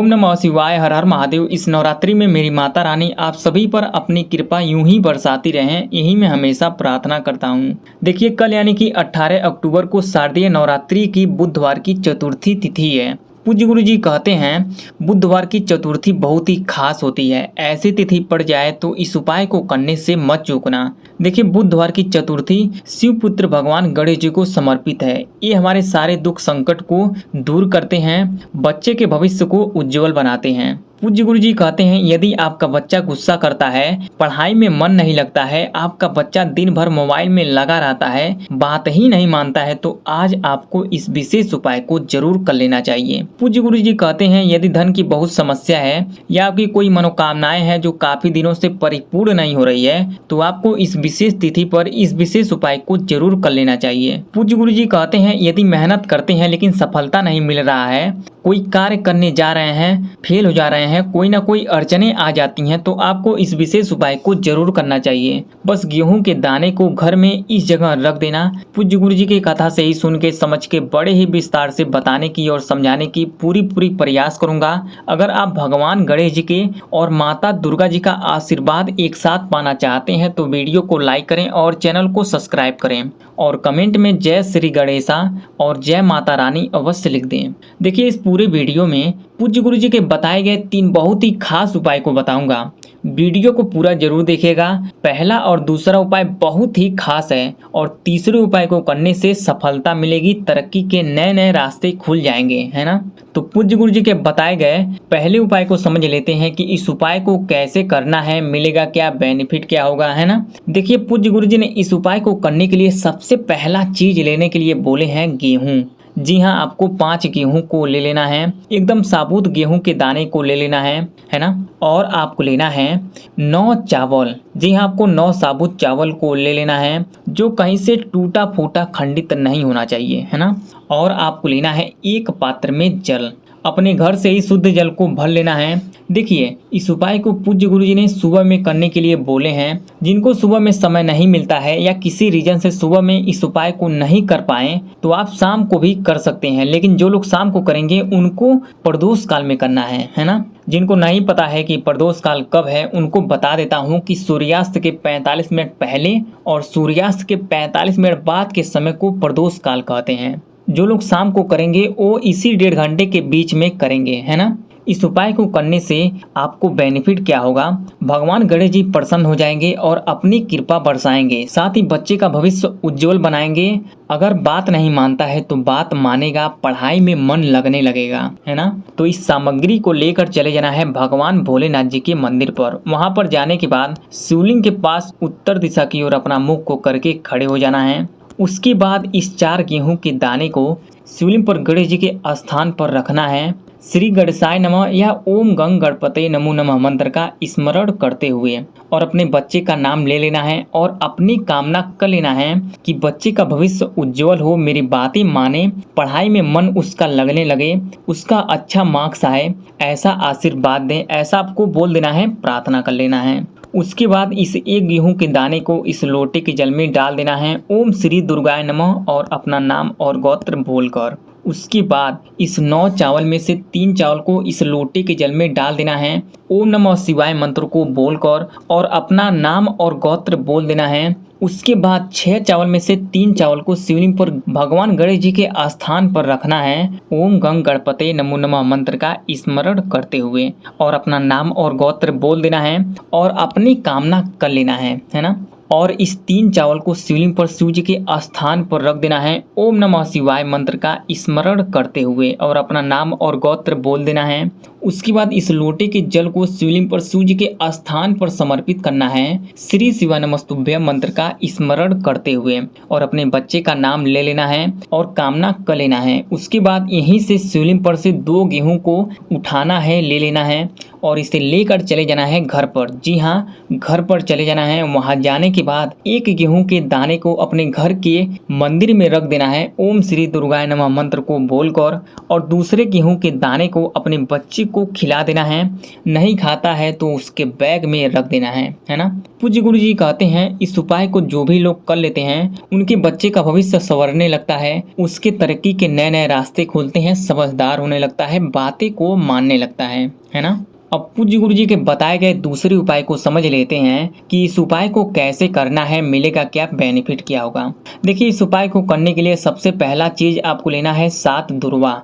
ओम नमः शिवाय, हर हर महादेव। इस नवरात्रि में मेरी माता रानी आप सभी पर अपनी कृपा यूं ही बरसाती रहें, यही मैं हमेशा प्रार्थना करता हूं। देखिए, कल यानी कि 18 अक्टूबर को शारदीय नवरात्रि की बुधवार की चतुर्थी तिथि है। पूज्य गुरु जी कहते हैं बुधवार की चतुर्थी बहुत ही खास होती है। ऐसी तिथि पड़ जाए तो इस उपाय को करने से मत चूकना। देखिए, बुधवार की चतुर्थी शिव पुत्र भगवान गणेश जी को समर्पित है। ये हमारे सारे दुख संकट को दूर करते हैं, बच्चे के भविष्य को उज्जवल बनाते हैं। पूज्य गुरु जी कहते हैं यदि आपका बच्चा गुस्सा करता है, पढ़ाई में मन नहीं लगता है, आपका बच्चा दिन भर मोबाइल में लगा रहता है, बात ही नहीं मानता है, तो आज आपको इस विशेष उपाय को जरूर कर लेना चाहिए। पूज्य गुरु जी कहते हैं यदि धन की बहुत समस्या है या आपकी कोई मनोकामनाएं हैं जो काफी दिनों से परिपूर्ण नहीं हो रही है, तो आपको इस विशेष तिथि पर इस विशेष उपाय को जरूर कर लेना चाहिए। पूज्य गुरु जी कहते हैं यदि मेहनत करते हैं लेकिन सफलता नहीं मिल रहा है, कोई कार्य करने जा रहे हैं, फेल हो जा रहे हैं, कोई ना कोई अड़चने आ जाती हैं, तो आपको इस विशेष उपाय को जरूर करना चाहिए। बस गेहूं के दाने को घर में इस जगह रख देना। पूज्य गुरु जी की कथा से ही सुन के समझ के बड़े ही विस्तार से बताने की और समझाने की पूरी प्रयास करूंगा। अगर आप भगवान गणेश जी के और माता दुर्गा जी का आशीर्वाद एक साथ पाना चाहते हैं तो वीडियो को लाइक करें और चैनल को सब्सक्राइब करें और कमेंट में जय श्री गणेशा और जय माता रानी अवश्य लिख दें। देखिए, इस पूरे वीडियो में पूज्य गुरु जी के बताए गए 3 बहुत ही खास उपाय को बताऊंगा। वीडियो को पूरा जरूर देखिएगा। पहला और दूसरा उपाय बहुत ही खास है और तीसरे उपाय को करने से सफलता मिलेगी, तरक्की के नए नए रास्ते खुल जाएंगे, है ना। तो पूज्य गुरु जी के बताए गए पहले उपाय को समझ लेते हैं कि इस उपाय को कैसे करना है, मिलेगा क्या, बेनिफिट क्या होगा, है ना। देखिए, पूज्य गुरु जी ने इस उपाय को करने के लिए सबसे पहला चीज लेने के लिए बोले हैं गेहूं। जी हाँ, आपको 5 गेहूं को ले लेना है, एकदम साबुत गेहूं के दाने को ले लेना है ना। और आपको लेना है 9 चावल। जी हाँ, आपको 9 साबुत चावल को ले लेना है जो कहीं से टूटा फूटा खंडित नहीं होना चाहिए, है ना। और आपको लेना है 1 पात्र में जल। अपने घर से ही शुद्ध जल को भर लेना है। देखिए, इस उपाय को पूज्य गुरु जी ने सुबह में करने के लिए बोले हैं। जिनको सुबह में समय नहीं मिलता है या किसी रीजन से सुबह में इस उपाय को नहीं कर पाए तो आप शाम को भी कर सकते हैं, लेकिन जो लोग शाम को करेंगे उनको प्रदोष काल में करना है ना। जिनको नहीं पता है कि प्रदोष काल कब है, उनको बता देता हूँ कि सूर्यास्त के 45 मिनट पहले और सूर्यास्त के 45 मिनट बाद के समय को प्रदोष काल कहते हैं। जो लोग शाम को करेंगे वो इसी 1.5 घंटे के बीच में करेंगे, है ना। इस उपाय को करने से आपको बेनिफिट क्या होगा, भगवान गणेश जी प्रसन्न हो जाएंगे और अपनी कृपा बरसाएंगे, साथ ही बच्चे का भविष्य उज्जवल बनाएंगे। अगर बात नहीं मानता है तो बात मानेगा, पढ़ाई में मन लगने लगेगा, है ना। तो इस सामग्री को लेकर चले जाना है भगवान भोलेनाथ जी के मंदिर पर। वहां पर जाने के बाद शिवलिंग के पास उत्तर दिशा की ओर अपना मुख को करके खड़े हो जाना है। उसके बाद इस 4 गेहूं के दाने को शिवलिंग पर गणेश जी के स्थान पर रखना है। श्री गणेशाय नमः या ओम गंग गणपते नमो नमः मंत्र का स्मरण करते हुए और अपने बच्चे का नाम ले लेना है और अपनी कामना कर लेना है कि बच्चे का भविष्य उज्जवल हो, मेरी बातें माने, पढ़ाई में मन उसका लगने लगे, उसका अच्छा मार्क्स आए, ऐसा आशीर्वाद दें, ऐसा आपको बोल देना है, प्रार्थना कर लेना है। उसके बाद इस 1 गेहूं के दाने को इस लोटे के जल में डाल देना है, ओम श्री दुर्गाय नमः और अपना नाम और गोत्र बोलकर। उसके बाद इस 9 चावल में से 3 चावल को इस लोटे के जल में डाल देना है, ओम नमः शिवाय मंत्र को बोलकर और अपना नाम और गोत्र बोल देना है। उसके बाद 6 चावल में से 3 चावल को शिवलिंग पर भगवान गणेश जी के स्थान पर रखना है, ओम गंग गणपते नमो नमः मंत्र का स्मरण करते हुए और अपना नाम और गोत्र बोल देना है और अपनी कामना कर लेना है ना। और इस 3 चावल को शिवलिंग पर शिव जी के स्थान पर रख देना है, ओम नमः शिवाय मंत्र का स्मरण करते हुए और अपना नाम और गोत्र बोल देना है। उसके बाद इस लोटे के जल को शिवलिंग पर शिव जी के स्थान पर समर्पित करना है, श्री शिवाय नमस्तुभ्यम मंत्र का स्मरण करते हुए और अपने बच्चे का नाम ले लेना है और कामना कर लेना है। उसके बाद यहीं से शिवलिंग पर से 2 गेहूं को उठाना है, ले लेना है और इसे लेकर चले जाना है घर पर। जी हाँ, घर पर चले जाना है। वहां जाने के बाद 1 गेहूं के दाने को अपने घर के मंदिर में रख देना है, ओम श्री दुर्गाय नमः मंत्र को बोलकर और दूसरे गेहूं के दाने को अपने बच्चे को खिला देना है, नहीं खाता है तो उसके बैग में रख देना है ना। पूज्य गुरु जी कहते हैं इस उपाय को जो भी लोग कर लेते हैं उनके बच्चे का भविष्य संवरने लगता है, उसके तरक्की के नए नए रास्ते खुलते हैं, समझदार होने लगता है, बातें को मानने लगता है ना। अब पूज्य गुरु जी के बताए गए दूसरे उपाय को समझ लेते हैं कि इस उपाय को कैसे करना है, मिलेगा क्या बेनिफिट क्या होगा। देखिए इस उपाय को करने के लिए सबसे पहला चीज आपको लेना है 7 दुर्वा।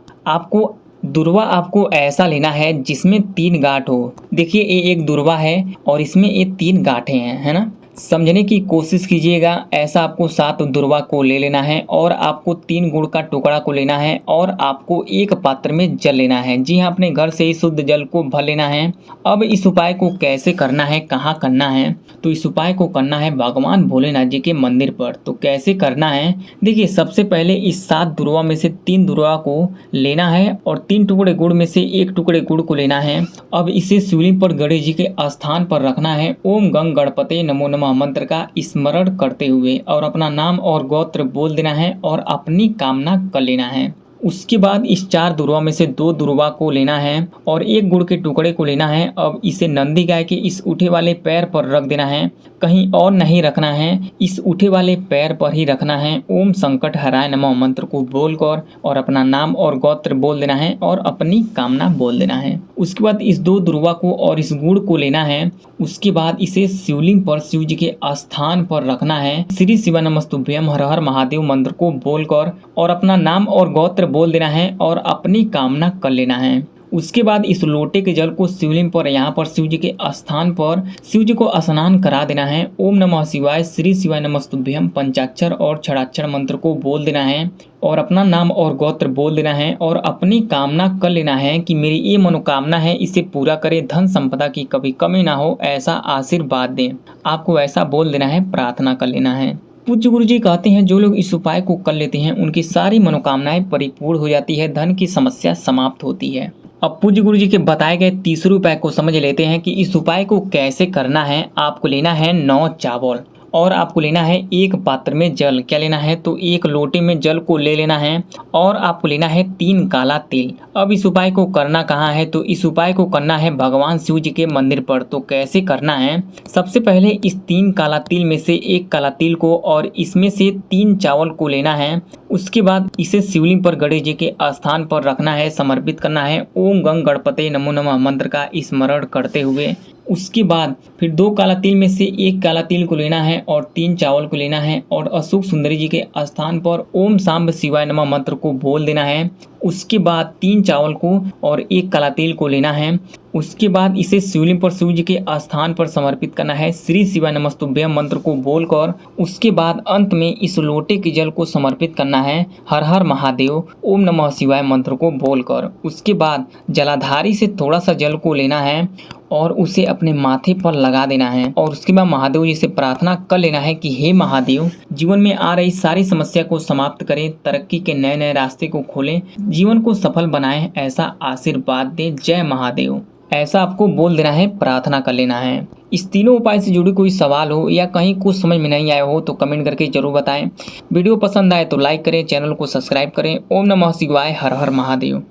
दुर्वा आपको ऐसा लेना है जिसमें 3 गांठ हो। देखिए ये एक दुर्वा है और इसमें ये 3 गांठें हैं, है ना। समझने की कोशिश कीजिएगा। ऐसा आपको 7 दुर्वा को ले लेना है और आपको 3 गुड़ का टुकड़ा को लेना है और आपको एक पात्र में जल लेना है। जी हाँ, अपने घर से ही शुद्ध जल को भर लेना है। अब इस उपाय को कैसे करना है, कहाँ करना है, तो इस उपाय को करना है भगवान भोलेनाथ जी के मंदिर पर। तो कैसे करना है, देखिए सबसे पहले इस 7 दुर्वा में से 3 दुर्वा को लेना है और 3 टुकड़े गुड़ में से 1 टुकड़े गुड़ को लेना है। अब इसे शिवलिंग पर गणेश जी के स्थान पर रखना है। ओम गंग गणपते नमो नमः मंत्र का स्मरण करते हुए और अपना नाम और गोत्र बोल देना है और अपनी कामना कर लेना है। उसके बाद इस 4 दुर्वा में से 2 दुर्वा को लेना है और 1 गुड़ के टुकड़े को लेना है। अब इसे नंदी गाय के इस उठे वाले पैर पर रख देना है, कहीं और नहीं रखना है, इस उठे वाले पैर पर ही रखना है। ओम संकट हराय नमः मंत्र को बोलकर और अपना नाम और गोत्र बोल देना है और अपनी कामना बोल देना है। उसके बाद इस 2 दुर्वा को और इस गुड़ को लेना है। उसके बाद इसे शिवलिंग पर शिव जी के स्थान पर रखना है। श्री शिवाय नमस्तुभ्यम हर हर महादेव मंत्र को बोलकर और अपना नाम और गोत्र बोल देना है और अपनी कामना कर लेना है। उसके बाद इस लोटे के जल को शिवलिंग पर यहाँ पर शिव जी के स्थान पर शिव जी को स्नान करा देना है। ओम नमः शिवाय श्री शिवाय नमस्तुभ्यम पंचाक्षर और छड़ाक्षर मंत्र को बोल देना है और अपना नाम और गोत्र बोल देना है और अपनी कामना कर लेना है कि मेरी ये मनोकामना है इसे पूरा करे, धन संपदा की कभी कमी ना हो, ऐसा आशीर्वाद दें। आपको ऐसा बोल देना है, प्रार्थना कर लेना है। पूज्य गुरु जी कहते हैं जो लोग इस उपाय को कर लेते हैं उनकी सारी मनोकामनाएं परिपूर्ण हो जाती है, धन की समस्या समाप्त होती है। अब पूज्य गुरु जी के बताए गए तीसरे उपाय को समझ लेते हैं कि इस उपाय को कैसे करना है। आपको लेना है 9 चावल और आपको लेना है 1 पात्र में जल। क्या लेना है, तो 1 लोटे में जल को ले लेना है और आपको लेना है 3 काला तिल। अब इस उपाय को करना कहाँ है, तो इस उपाय को करना है भगवान शिव जी के मंदिर पर। तो कैसे करना है, सबसे पहले इस 3 काला तिल में से 1 काला तिल को और इसमें से 3 चावल को लेना है। उसके बाद इसे शिवलिंग पर गणेश जी के स्थान पर रखना है, समर्पित करना है। ओम गंग गणपते नमो नमः मंत्र का स्मरण करते हुए उसके बाद फिर 2 काला तिल में से 1 काला तिल को लेना है और 3 चावल को लेना है और अशोक सुंदरी जी के स्थान पर ओम सांब शिवाय नमः मंत्र को बोल देना है। उसके बाद 3 चावल को और 1 काला तिल को लेना है। उसके बाद इसे शिवलिंग पर शिव जी के स्थान पर समर्पित करना है, श्री शिवाय नमस्तुभ्यम मंत्र को बोलकर। उसके बाद अंत में इस लोटे के जल को समर्पित करना है, हर हर महादेव ओम नमः शिवाय मंत्र को बोलकर। उसके बाद जलाधारी से थोड़ा सा जल को लेना है और उसे अपने माथे पर लगा देना है और उसके बाद महादेव जी से प्रार्थना कर लेना है कि हे महादेव, जीवन में आ रही सारी समस्या को समाप्त करें, तरक्की के नए नए रास्ते को खोलें, जीवन को सफल बनाएं, ऐसा आशीर्वाद दें, जय महादेव। ऐसा आपको बोल देना है, प्रार्थना कर लेना है। इस तीनों उपाय से जुड़ी कोई सवाल हो या कहीं कुछ समझ में नहीं आया हो तो कमेंट करके जरूर बताएं। वीडियो पसंद आए तो लाइक करें, चैनल को सब्सक्राइब करें। ओम नमः शिवाय, हर हर महादेव।